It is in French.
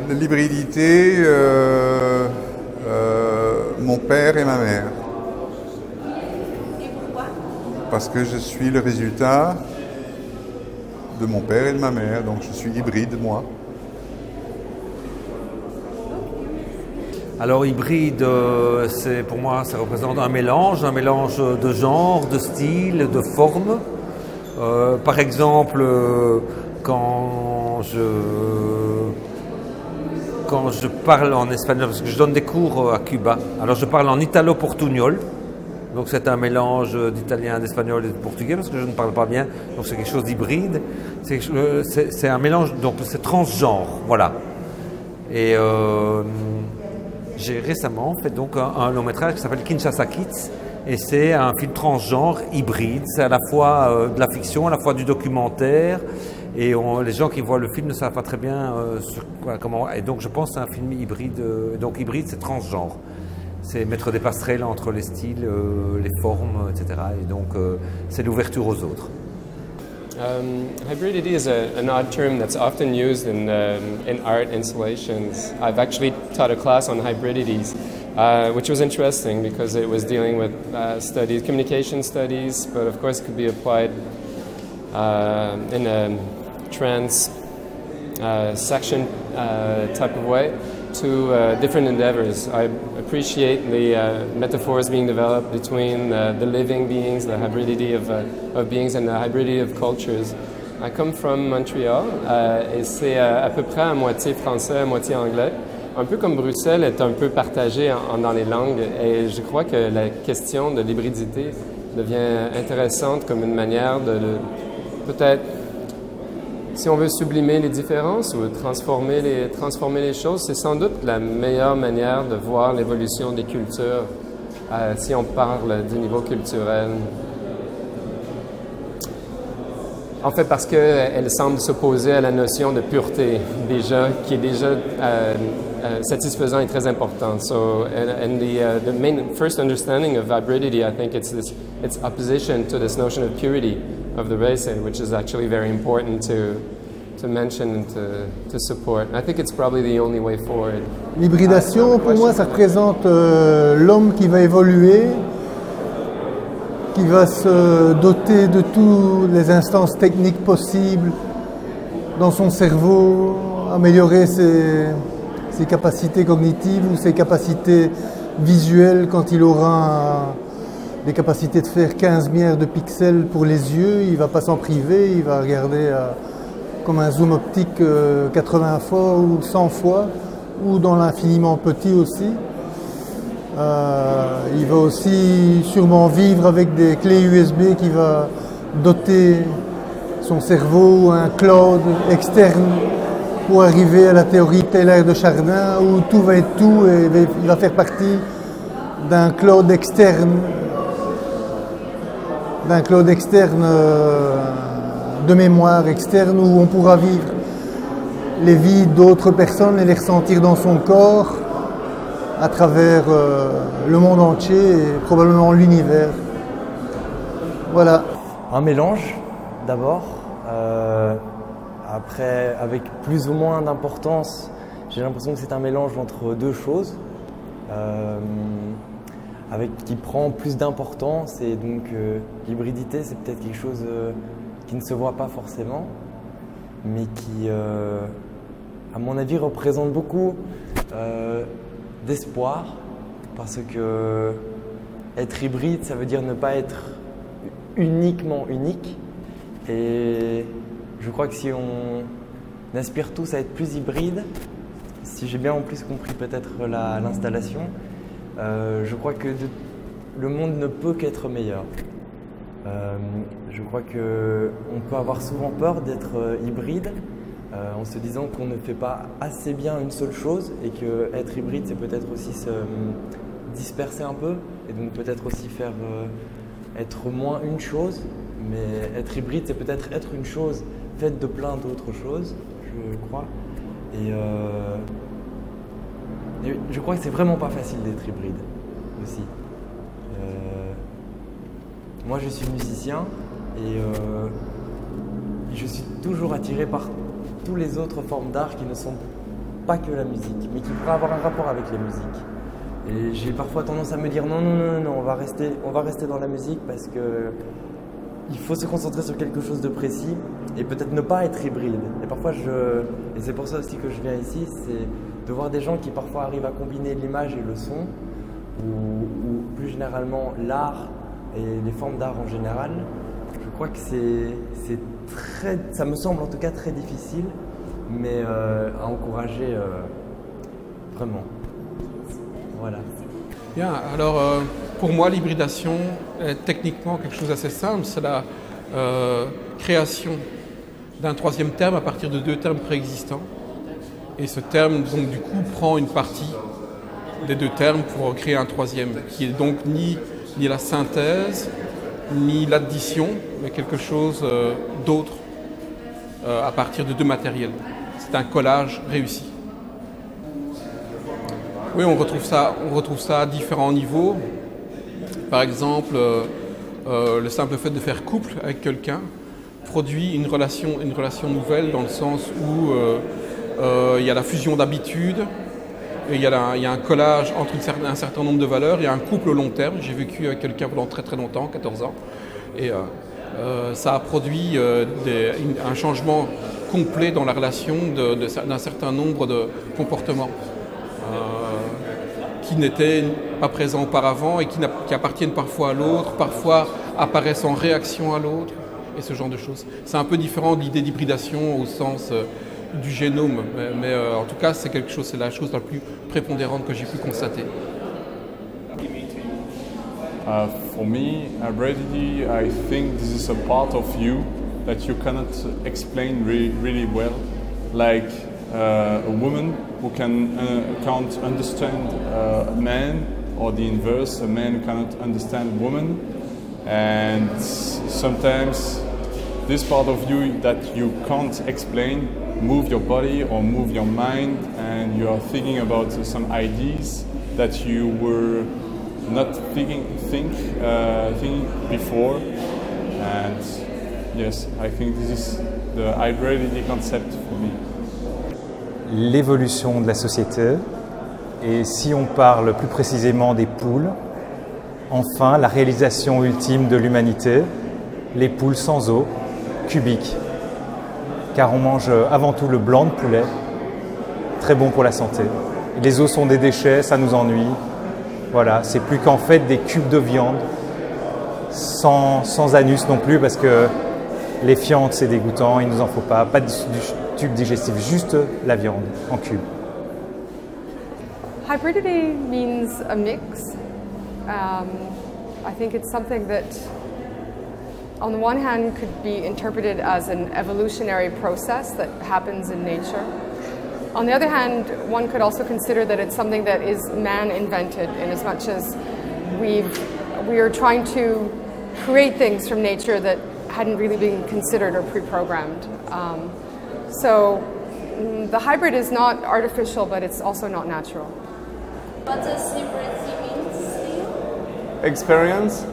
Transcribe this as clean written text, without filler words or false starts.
L'hybridité, mon père et ma mère. Et pourquoi? Parce que je suis le résultat de mon père et de ma mère, donc je suis hybride, moi. Alors hybride, pour moi, ça représente un mélange de genre, de style, de forme. Par exemple, quand je parle en espagnol, parce que je donne des cours à Cuba, alors je parle en italo-portugnol, donc c'est un mélange d'italien, d'espagnol et de portugais, parce que je ne parle pas bien, donc c'est quelque chose d'hybride, c'est un mélange, donc c'est transgenre, voilà. Et j'ai récemment fait donc un long métrage qui s'appelle Kinshasa Kids, et c'est un film transgenre hybride, c'est à la fois de la fiction, à la fois du documentaire, et les gens qui voient le film ne savent pas très bien comment. Et donc je pense que c'est un film hybride. Donc hybride, c'est transgenre. C'est mettre des passerelles entre les styles, les formes, etc. Et donc c'est l'ouverture aux autres. Hybridity is an odd term that's often used in art installations. I've actually taught a class on hybridities, which was interesting because it was dealing with studies, communication studies, but of course it could be applied in a trans section type of way to different endeavors. I appreciate the metaphors being developed between the living beings, the hybridity of beings, and the hybridity of cultures. I come from Montreal et c'est à peu près à moitié français, à moitié anglais. Un peu comme Bruxelles est un peu partagée dans les langues, et je crois que la question de l'hybridité devient intéressante comme une manière de peut-être, si on veut sublimer les différences ou transformer les choses, c'est sans doute la meilleure manière de voir l'évolution des cultures si on parle du niveau culturel. En fait, parce qu'elle semble s'opposer à la notion de pureté, déjà, qui est déjà satisfaisant et très important. So, and the main first understanding of hybridity, I think it's opposition to this notion of purity of the race, which is actually very important to mention and to support. I think it's probably the only way forward. L'hybridation, pour moi, ça représente l'homme qui va évoluer, qui va se doter de toutes les instances techniques possibles dans son cerveau, améliorer ses capacités cognitives ou ses capacités visuelles quand il aura des capacités de faire 15 milliards de pixels pour les yeux, il ne va pas s'en priver, il va regarder comme un zoom optique 80 fois ou 100 fois, ou dans l'infiniment petit aussi. Il va aussi sûrement vivre avec des clés USB qui va doter son cerveau, un cloud externe pour arriver à la théorie Taylor de Chardin où tout va être tout et il va faire partie d'un cloud externe, de mémoire externe où on pourra vivre les vies d'autres personnes et les ressentir dans son corps à travers le monde entier et probablement l'univers. Voilà. Un mélange d'abord, après avec plus ou moins d'importance, j'ai l'impression que c'est un mélange entre deux choses, qui prend plus d'importance, et donc l'hybridité c'est peut-être quelque chose qui ne se voit pas forcément, mais qui à mon avis représente beaucoup d'espoir, parce que être hybride, ça veut dire ne pas être uniquement unique. Et je crois que si on aspire tous à être plus hybride, si j'ai bien en plus compris peut-être l'installation, je crois que le monde ne peut qu'être meilleur. Je crois qu'on peut avoir souvent peur d'être hybride, en se disant qu'on ne fait pas assez bien une seule chose, et que être hybride c'est peut-être aussi se disperser un peu, et donc peut-être aussi faire être moins une chose, mais être hybride c'est peut-être être une chose faite de plein d'autres choses, je crois. Et je crois que c'est vraiment pas facile d'être hybride aussi. Moi je suis musicien et je suis toujours attiré par toutes les autres formes d'art qui ne sont pas que la musique, mais qui pourrait avoir un rapport avec la musique. Et j'ai parfois tendance à me dire non, on va rester dans la musique parce que il faut se concentrer sur quelque chose de précis et peut-être ne pas être hybride. Et parfois, et c'est pour ça aussi que je viens ici, c'est de voir des gens qui parfois arrivent à combiner l'image et le son, ou plus généralement l'art et les formes d'art en général. Je crois que ça me semble en tout cas très difficile, mais à encourager vraiment. Voilà. Bien, alors pour moi l'hybridation est techniquement quelque chose d'assez simple, c'est la création d'un troisième terme à partir de deux termes préexistants. Et ce terme donc du coup prend une partie des deux termes pour créer un troisième, qui est donc ni la synthèse, ni l'addition, mais quelque chose d'autre à partir de deux matériels. C'est un collage réussi. Oui, on retrouve ça à différents niveaux. Par exemple, le simple fait de faire couple avec quelqu'un produit une relation nouvelle dans le sens où il y a la fusion d'habitudes, et il y a un collage entre un certain nombre de valeurs. Il y a un couple au long terme. J'ai vécu avec quelqu'un pendant très très longtemps, 14 ans, et ça a produit un changement complet dans la relation d'un certain nombre de comportements qui n'étaient pas présents auparavant et qui appartiennent parfois à l'autre, parfois apparaissent en réaction à l'autre, et ce genre de choses. C'est un peu différent de l'idée d'hybridation au sens du génome, mais en tout cas c'est la chose la plus prépondérante que j'ai pu constater. For me, hybridity, I think this is a part of you that you cannot explain really well, like a woman who can't understand a man, or the inverse, a man cannot understand a woman, and sometimes this part of you that you can't explain move your body or move your mind, and you are thinking about some ideas that you were not thinking before. And yes, I think this is the hybridity concept for me. L'évolution de la société, et si on parle plus précisément des poules, enfin la réalisation ultime de l'humanité, les poules sans os, cubiques. Car on mange avant tout le blanc de poulet, très bon pour la santé. Les os sont des déchets, ça nous ennuie. Voilà, c'est plus qu'en fait des cubes de viande, sans anus non plus, parce que les fientes c'est dégoûtant, il ne nous en faut pas de tube digestif, juste la viande en cube. Hybridity means a mix. I think it's something that on the one hand could be interpreted as an evolutionary process that happens in nature. On the other hand, one could also consider that it's something that is man-invented, in as much as we are trying to create things from nature that hadn't really been considered or pre-programmed. So the hybrid is not artificial, but it's also not natural. What does hybridity mean to you? Experience.